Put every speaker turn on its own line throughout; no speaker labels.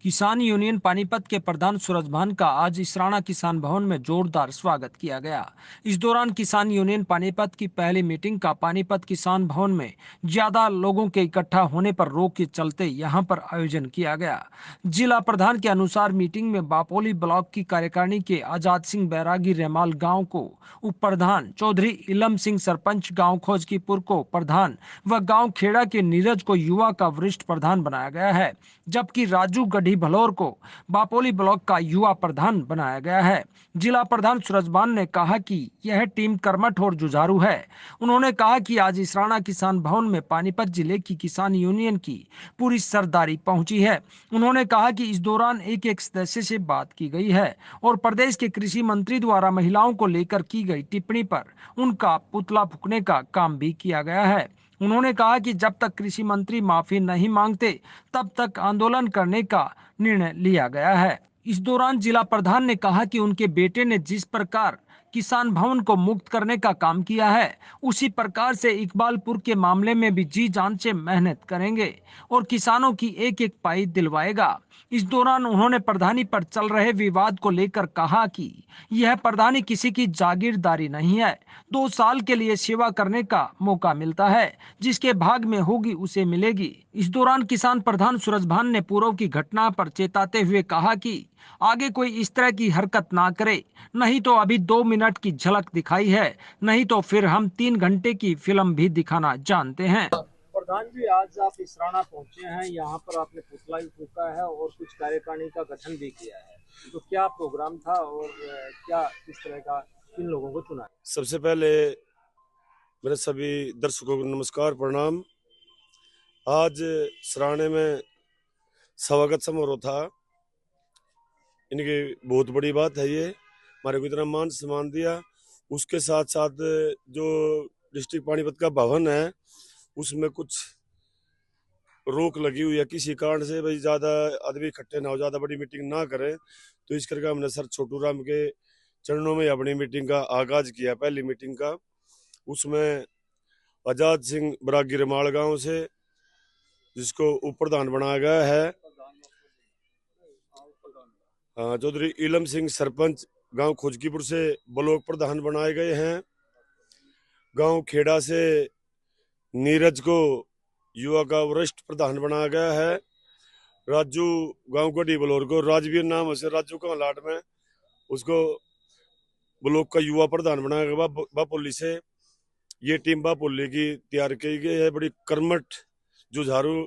किसान यूनियन पानीपत के प्रधान सूरज भान का आज इसराना किसान भवन में जोरदार स्वागत किया गया। इस दौरान किसान यूनियन पानीपत की पहली मीटिंग का पानीपत किसान भवन में ज्यादा लोगों के इकट्ठा होने पर रोक के चलते यहां पर आयोजन किया गया। जिला प्रधान के अनुसार मीटिंग में बापोली ब्लॉक की कार्यकारिणी के आजाद सिंह बैरागी रेमाल गांव को उप प्रधान, चौधरी इलम सिंह सरपंच गांव खोजकीपुर को प्रधान व गांव खेड़ा के नीरज को युवा का वरिष्ठ प्रधान बनाया गया है, जबकि राजू गढ़ी भलौर को बापोली ब्लॉक का युवा प्रधान बनाया गया है। जिला प्रधान सूरजबान ने कहा कि यह टीम कर्मठ और जुझारू है। उन्होंने कहा कि आज इसराना किसान भवन में पानीपत जिले की किसान यूनियन की पूरी सरदारी पहुंची है। उन्होंने कहा कि इस दौरान एक एक सदस्य से बात की गई है और प्रदेश के कृषि मंत्री द्वारा महिलाओं को लेकर की गई टिप्पणी पर उनका पुतला फूकने का काम भी किया गया है। उन्होंने कहा कि जब तक कृषि मंत्री माफी नहीं मांगते तब तक आंदोलन करने का निर्णय लिया गया है। इस दौरान जिला प्रधान ने कहा कि उनके बेटे ने जिस प्रकार किसान भवन को मुक्त करने का काम किया है, उसी प्रकार से इकबालपुर के मामले में भी जी जान से मेहनत करेंगे और किसानों की एक एक पाई दिलवाएगा। इस दौरान उन्होंने प्रधानी पर चल रहे विवाद को लेकर कहा कि यह प्रधानी किसी की जागीरदारी नहीं है। 2 साल के लिए सेवा करने का मौका मिलता है, जिसके भाग में होगी उसे मिलेगी। इस दौरान किसान प्रधान सूरज भान ने पूर्व की घटना पर चेताते हुए कहा कि आगे कोई इस तरह की हरकत ना करे, नहीं तो अभी 2 मिनट की झलक दिखाई है, नहीं तो फिर हम 3 घंटे की फिल्म भी दिखाना जानते हैं।
प्रधान जी, आज आप इसराना पहुंचे हैं। यहाँ पर आपने पुतला भी फूका है और कुछ कार्यकारिणी का गठन भी किया है। तो क्या प्रोग्राम था और क्या किस तरह का किन लोगों को चुना है?
सबसे पहले मेरे सभी दर्शकों को नमस्कार, प्रणाम। आज सराहने में स्वागत समारोह था। इनकी बहुत बड़ी बात है, ये हमारे को इतना मान सम्मान दिया। उसके साथ साथ जो डिस्ट्रिक्ट पानीपत का भवन है उसमें कुछ रोक लगी हुई है किसी कारण से, भाई ज्यादा आदमी इकट्ठे ना हो, ज्यादा बड़ी मीटिंग ना करें। तो इस करके हमने सर छोटू राम के चरणों में अपनी मीटिंग का आगाज किया, पहली मीटिंग का। उसमें आजाद सिंह बरागी रेमाल गांव से, जिसको उप प्रधान बनाया गया है, चौधरी इलम सिंह सरपंच गांव खोजकीपुर से ब्लॉक प्रधान बनाए गए हैं। गांव खेड़ा से नीरज को युवा का वरिष्ठ प्रधान बनाया गया है। राजू गांव गढ़ी भलौर को, राजवीर नाम है, राजू का लाट में, उसको ब्लॉक का युवा प्रधान बनाया गया बापोली से। ये टीम बापोली की तैयार की गई है, बड़ी कर्मठ जुझारू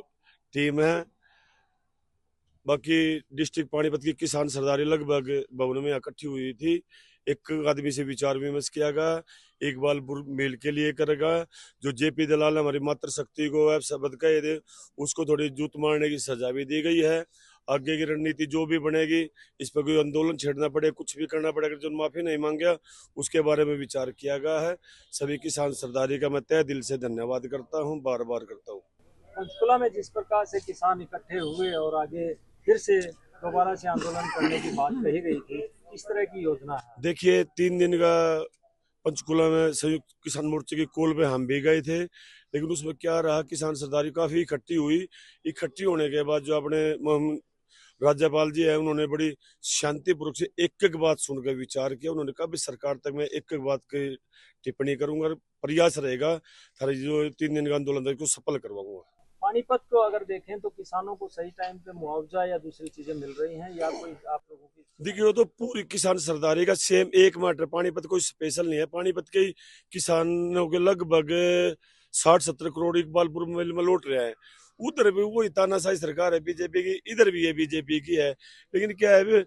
टीम है। बाकी डिस्ट्रिक्ट पानीपत की किसान सरदारी लगभग भवन में इकट्ठी हुई थी। एक आदमी से विचार विमर्श किया गया, इकबालपुर मेल के लिए करेगा। जो जेपी दलाल हमारी मातृ शक्ति को शब्द कहे थे, उसको थोड़ी जूत मारने की सजा भी दी गई है। आगे की रणनीति जो भी बनेगी, इस पर कोई आंदोलन छेड़ना पड़े, कुछ भी करना पड़ेगा, जो माफी नहीं मांगे उसके बारे में विचार किया गया है। सभी किसान सरदारी का मैं तहे दिल से धन्यवाद करता हूँ, बार बार करता हूँ।
पंचकुला में जिस प्रकार से किसान इकट्ठे हुए और आगे फिर से दोबारा से आंदोलन करने की बात कही गई थी, इस तरह की योजना है?
देखिए, 3 दिन का पंचकुला में संयुक्त किसान मोर्चे की कॉल पे हम भी गए थे, लेकिन उसमें क्या रहा, किसान सरदारी काफी इकट्ठी हुई। इकट्ठी होने के बाद जो अपने राज्यपाल जी है, उन्होंने बड़ी शांतिपूर्वक से एक एक बात सुनकर विचार किया। उन्होंने कहा भी सरकार तक मैं एक एक बात की टिप्पणी करूंगा, प्रयास रहेगा थारे जो 3 दिन का आंदोलन को सफल करवाऊंगा।
पानीपत को अगर देखें तो किसानों को सही टाइम पे मुआवजा या दूसरी चीजें मिल रही हैं, या कोई आप लोगों की?
देखिए, वो तो पूरी किसान सरदारी का सेम एक मैटर, पानीपत कोई स्पेशल नहीं है। पानीपत के किसानों के लगभग 60-70 करोड़ इकबालपुर मिल में लौट रहे हैं। उधर भी वही तानाशाही सरकार है बीजेपी की, इधर भी ये बीजेपी की है। लेकिन क्या है,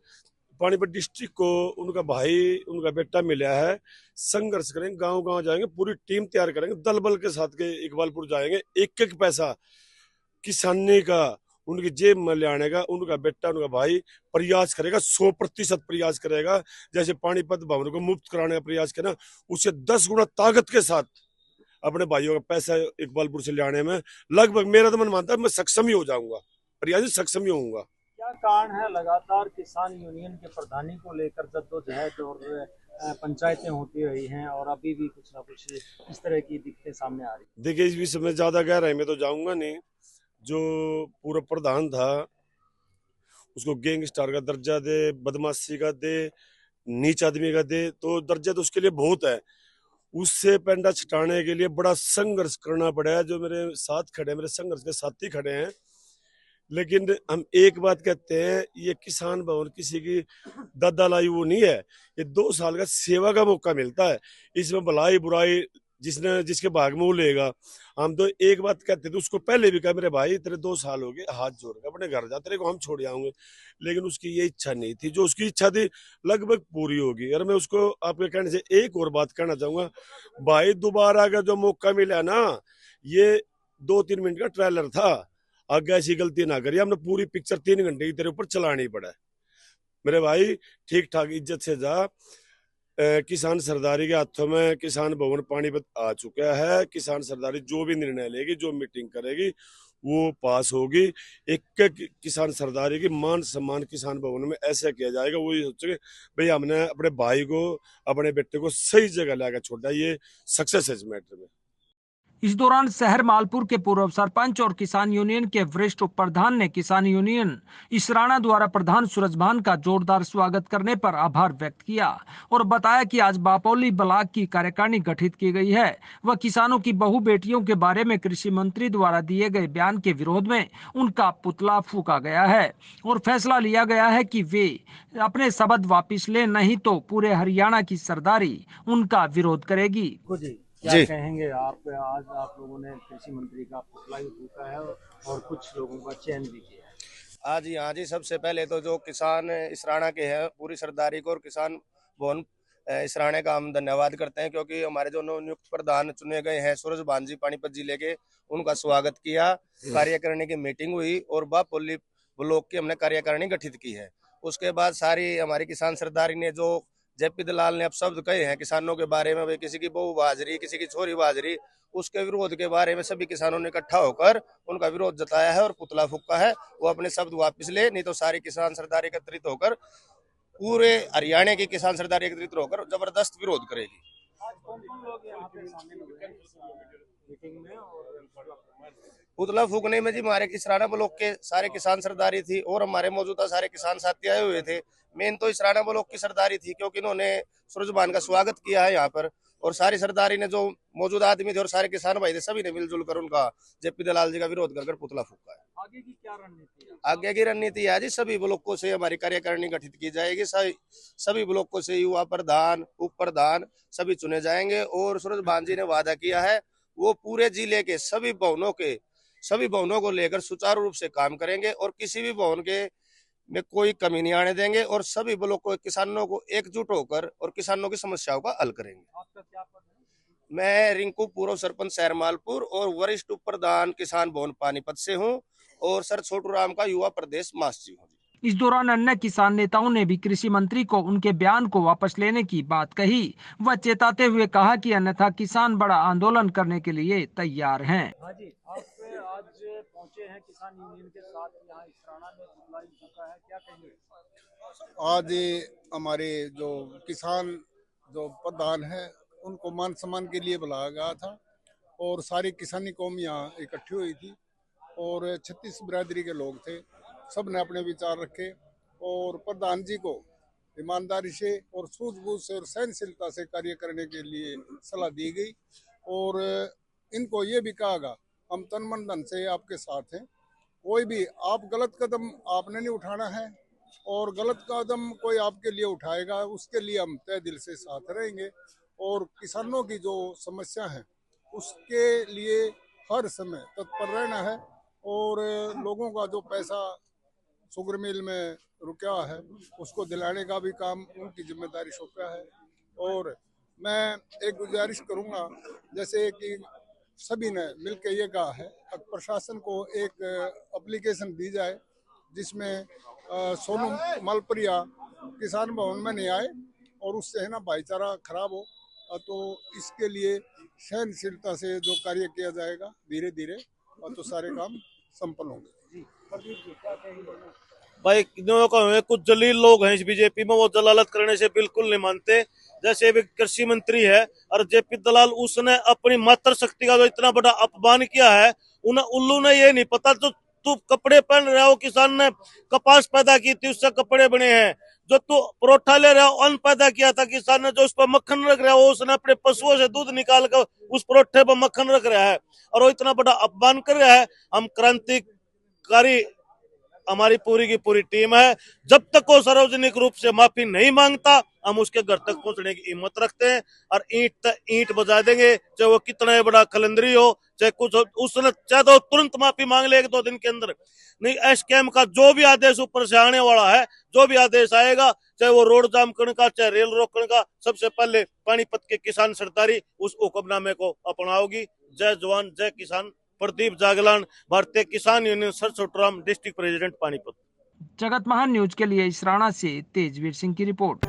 पानीपत डिस्ट्रिक्ट को उनका भाई, उनका बेटा मिला है। संघर्ष करेंगे, गांव गांव जाएंगे, पूरी टीम तैयार करेंगे, दल बल के साथ के इकबालपुर जाएंगे। एक एक पैसा किसानी का उनकी जेब में ले आने का उनका बेटा, उनका भाई प्रयास करेगा, 100% प्रयास करेगा। जैसे पानीपत भवन को मुक्त कराने का प्रयास किया ना, उससे 10 गुना ताकत के साथ अपने भाइयों का पैसा इकबालपुर से ले आने में लगभग, मेरा तो मन मानता है, मैं सक्षम ही हो जाऊंगा, प्रयास सक्षम ही होऊंगा।
क्या कारण है लगातार किसान यूनियन के प्रधानी को लेकर जद्दोजहद और पंचायतें होती रही हैं और अभी भी कुछ ना कुछ इस तरह की दिक्कतें सामने आ रही?
देखिए, इस विषय में ज्यादा गहराई में तो जाऊंगा नहीं। जो पूर्व प्रधान था उसको गैंगस्टर का दर्जा दे, बदमाशी का दे, नीच आदमी का दे, तो दर्जा तो उसके लिए बहुत है। उससे पेंडा छटाने के लिए बड़ा संघर्ष करना पड़ा है। जो मेरे साथ खड़े, मेरे संघर्ष के साथी खड़े हैं। लेकिन हम एक बात कहते हैं, ये किसान भवन किसी की दादा लाई वो नहीं है। ये 2 साल का सेवा का मौका मिलता है। इसमें भलाई बुराई जिसने जिसके भाग में वो लेगा। हम तो एक बात कहते थे, उसको पहले भी कहा, मेरे भाई तेरे 2 साल हो गए, हाथ जोड़ के अपने घर जा, तेरे को हम छोड़ आऊंगे। लेकिन उसकी ये इच्छा नहीं थी। जो उसकी इच्छा थी लगभग पूरी होगी। और मैं उसको आपके कहने से एक और बात कहना चाहूंगा, भाई दोबारा अगर जो मौका मिला ना, ये 2-3 मिनट का ट्रेलर था, आगे ऐसी गलती ना करिए। हमने पूरी पिक्चर 3 घंटे की तेरे ऊपर चलानी पड़ा। मेरे भाई ठीक ठाक इज्जत से जा। किसान सरदारी के हाथों में किसान भवन पानीपत आ चुका है। किसान सरदारी जो भी निर्णय लेगी, जो मीटिंग करेगी, वो पास होगी। एक किसान सरदारी की मान सम्मान किसान भवन में ऐसा किया जाएगा, वो ये सोचेंगे भाई हमने अपने भाई को, अपने बेटे को सही जगह लाकर छोड़ा। ये सक्सेस है इस मैटर में।
इस दौरान शहर मालपुर के पूर्व सरपंच और किसान यूनियन के वरिष्ठ उप प्रधान ने किसान यूनियन इसराना द्वारा प्रधान सूरजभान का जोरदार स्वागत करने पर आभार व्यक्त किया और बताया कि आज बापोली ब्लॉक की कार्यकारिणी गठित की गई है। वह किसानों की बहु बेटियों के बारे में कृषि मंत्री द्वारा दिए गए बयान के विरोध में उनका पुतला फूका गया है और फैसला लिया गया है कि वे अपने शब्द वापिस ले, नहीं तो पूरे हरियाणा की सरदारी उनका विरोध करेगी।
क्या कहेंगे आप? आज आप लोगों ने कृषि मंत्री का पुतला भी फूका है और कुछ लोगों का चयन भी किया है।
आज यहाँ जी सबसे पहले तो जो किसान इसराना के हैं, पूरी सरदारी को और किसान भवन इसराने का हम धन्यवाद करते हैं, क्योंकि हमारे जो नवनियुक्त प्रधान चुने गए हैं सूरजभान जी पानीपत जिले के, उनका स्वागत किया। कार्यकारिणी की मीटिंग हुई और बापोली ब्लॉक की हमने कार्यकारिणी गठित की है। उसके बाद सारी हमारी किसान सरदारी ने जो जेपी दलाल ने अब शब्द कहे हैं किसानों के बारे में, भाई किसी की बहू बाजरी, किसी की छोरी बाजरी, उसके विरोध के बारे में सभी किसानों ने इकट्ठा होकर उनका विरोध जताया है और पुतला फूका है। वो अपने शब्द वापस ले, नहीं तो सारी किसान सरदारी एकत्रित होकर, पूरे हरियाणा की किसान सरदारी एकत्रित होकर जबरदस्त विरोध करेगी।
आज कौन-कौन लोग यहाँ पे शामिल हुए हैं इस मीटिंग में? और
पुतला फूकने में जी हमारे इसराना ब्लॉक के सारे किसान सरदारी थी और हमारे मौजूदा सारे किसान साथी आए हुए थे। मेन तो इसराना ब्लॉक की सरदारी थी, क्योंकि इन्होंने सूरजभान का स्वागत किया है यहाँ पर, और सारी सरदारी ने जो मौजूदा आदमी थे और सारे किसान भाई थे, सभी ने मिलजुल कर उनका जेपी दलाल जी का विरोध कर पुतला फूका है।
आगे की क्या रणनीति है?
आगे की रणनीति है जी, सभी ब्लॉकों से हमारी कार्यकारिणी गठित की जाएगी। सभी ब्लॉकों से युवा प्रधान, उप प्रधान सभी चुने जाएंगे और सूरजभान जी ने वादा किया है वो पूरे जिले के सभी भवनों को लेकर सुचारू रूप से काम करेंगे और किसी भी भवन के में कोई कमी नहीं आने देंगे और सभी ब्लॉक को, किसानों को एकजुट होकर और किसानों की समस्याओं का हल करेंगे।
आपका क्या पद है?
मैं रिंकू, पूर्व सरपंच शहर मालपुर और वरिष्ठ उप प्रधान किसान भवन पानीपत से हूं और सर छोटू राम का युवा प्रदेश महासचिव हूं।
इस दौरान अन्य किसान नेताओं ने भी कृषि मंत्री को उनके बयान को वापस लेने की बात कही। वह चेताते हुए कहा कि अन्यथा किसान बड़ा आंदोलन करने के लिए तैयार हैं।
हाँ जी, आप आज पहुंचे हैं किसान यूनियन के साथ यहाँ इसराना में पुतला भी फूका है, क्या कहेंगे?
आज हमारे जो किसान जो प्रधान है उनको मान सम्मान के लिए बुलाया गया था और सारी किसानी कौम यहाँ इकट्ठी हुई थी और 36 बिरादरी के लोग थे। सब ने अपने विचार रखे और प्रधान जी को ईमानदारी से और सूझबूझ से और सहनशीलता से कार्य करने के लिए सलाह दी गई और इनको ये भी कहा गया हम तन मन धन से आपके साथ हैं। कोई भी आप गलत कदम आपने नहीं उठाना है और गलत कदम कोई आपके लिए उठाएगा उसके लिए हम तय दिल से साथ रहेंगे और किसानों की जो समस्या है उसके लिए हर समय तत्पर रहना है और लोगों का जो पैसा शुगर मिल में रुका है उसको दिलाने का भी काम उनकी जिम्मेदारी सौंपा है। और मैं एक गुजारिश करूंगा, जैसे कि सभी ने मिलकर ये कहा है प्रशासन को एक एप्लीकेशन दी जाए जिसमें सोनू मालपुरिया किसान भवन में नहीं आए और उससे है ना भाईचारा खराब हो, तो इसके लिए सहनशीलता से जो कार्य किया जाएगा धीरे धीरे तो सारे काम संपन्न होंगे।
भाई कुछ जलील लोग हैं इस बीजेपी में, वो जलालत करने से बिल्कुल नहीं मानते। जैसे भी कृषि मंत्री है और जेपी दलाल, उसने अपनी मातृ शक्ति का जो इतना बड़ा अपमान किया है, उन्हें उल्लू ने ये नहीं पता जो तू कपड़े पहन रहा हो, किसान ने कपास पैदा की थी उससे कपड़े बने हैं। जो तू परोठा ले रहा हो, अन्न पैदा किया था किसान ने, जो उस पर मक्खन रख रहा हो, उसने अपने पशुओं से दूध निकाल कर उस परोठे पर मक्खन रख रहा है और वो इतना बड़ा अपमान कर रहा है। हम क्रांतिकारी, हमारी पूरी की पूरी टीम है, जब तक वो सार्वजनिक रूप से माफी नहीं मांगता हम उसके घर तक पहुंचने की हिम्मत रखते हैं और ईंट बजा देंगे, चाहे वो कितना बड़ा कलंदरी हो, चाहे कुछ हो, उसने चाहे तो तुरंत माफी मांग ले 1-2 दिन के अंदर। नहीं, एसकेएम का जो भी आदेश ऊपर से आने वाला है, जो भी आदेश आएगा, चाहे वो रोड जाम करने का, चाहे रेल रोकने का, सबसे पहले पानीपत के किसान सरदारी उस हुक्मनामे को अपनाओगी। जय जवान जय किसान। प्रदीप जागलान, भारतीय किसान यूनियन सरसोटराम, डिस्ट्रिक्ट प्रेसिडेंट पानीपत।
जगत महान न्यूज के लिए इसराना से तेजवीर सिंह की रिपोर्ट।